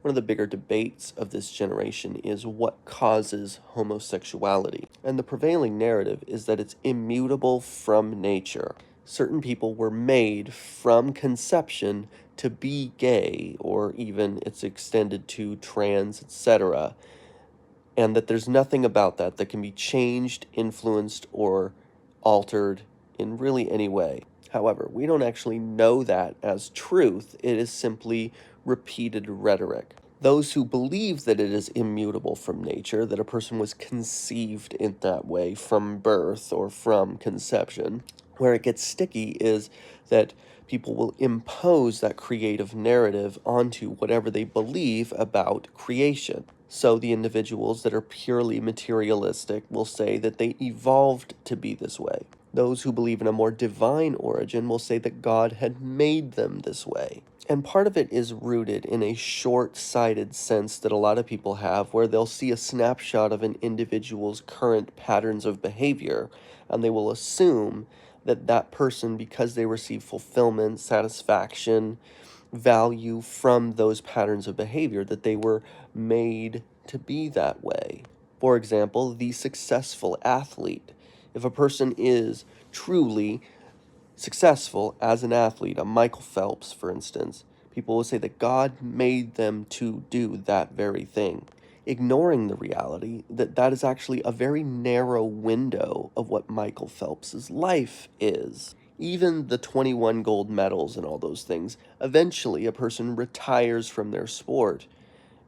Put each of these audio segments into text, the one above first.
One of the bigger debates of this generation is what causes homosexuality. And the prevailing narrative is that it's immutable from nature. Certain people were made from conception to be gay, or even it's extended to trans, etc., and that there's nothing about that that can be changed, influenced, or altered in really any way. However, we don't actually know that as truth. It is simply repeated rhetoric. Those who believe that it is immutable from nature, that a person was conceived in that way from birth or from conception, where it gets sticky is that people will impose that creative narrative onto whatever they believe about creation. So the individuals that are purely materialistic will say that they evolved to be this way. Those who believe in a more divine origin will say that God had made them this way. And part of it is rooted in a short-sighted sense that a lot of people have, where they'll see a snapshot of an individual's current patterns of behavior, and they will assume that that person, because they receive fulfillment, satisfaction, value from those patterns of behavior, that they were made to be that way. For example, the successful athlete. If a person is truly successful as an athlete, a Michael Phelps, for instance, people will say that God made them to do that very thing, ignoring the reality that that is actually a very narrow window of what Michael Phelps's life is. Even the 21 gold medals and all those things, eventually a person retires from their sport,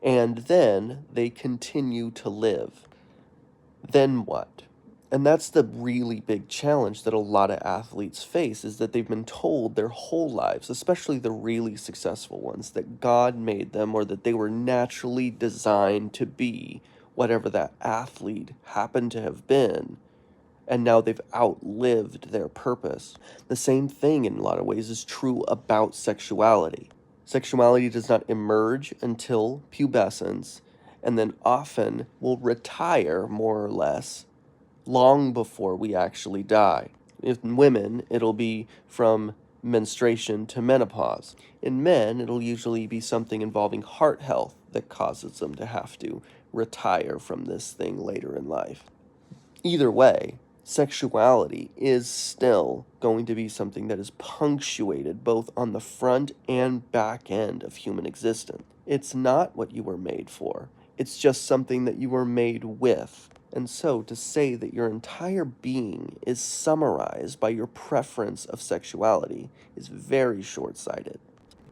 and then they continue to live. Then what? And that's the really big challenge that a lot of athletes face, is that they've been told their whole lives, especially the really successful ones, that God made them, or that they were naturally designed to be whatever that athlete happened to have been, and now they've outlived their purpose. The same thing in a lot of ways is true about sexuality. Sexuality does not emerge until pubescence, and then often will retire more or less long before we actually die. In women, it'll be from menstruation to menopause. In men, it'll usually be something involving heart health that causes them to have to retire from this thing later in life. Either way, sexuality is still going to be something that is punctuated both on the front and back end of human existence. It's not what you were made for. It's just something that you were made with. And so to say that your entire being is summarized by your preference of sexuality is very short-sighted.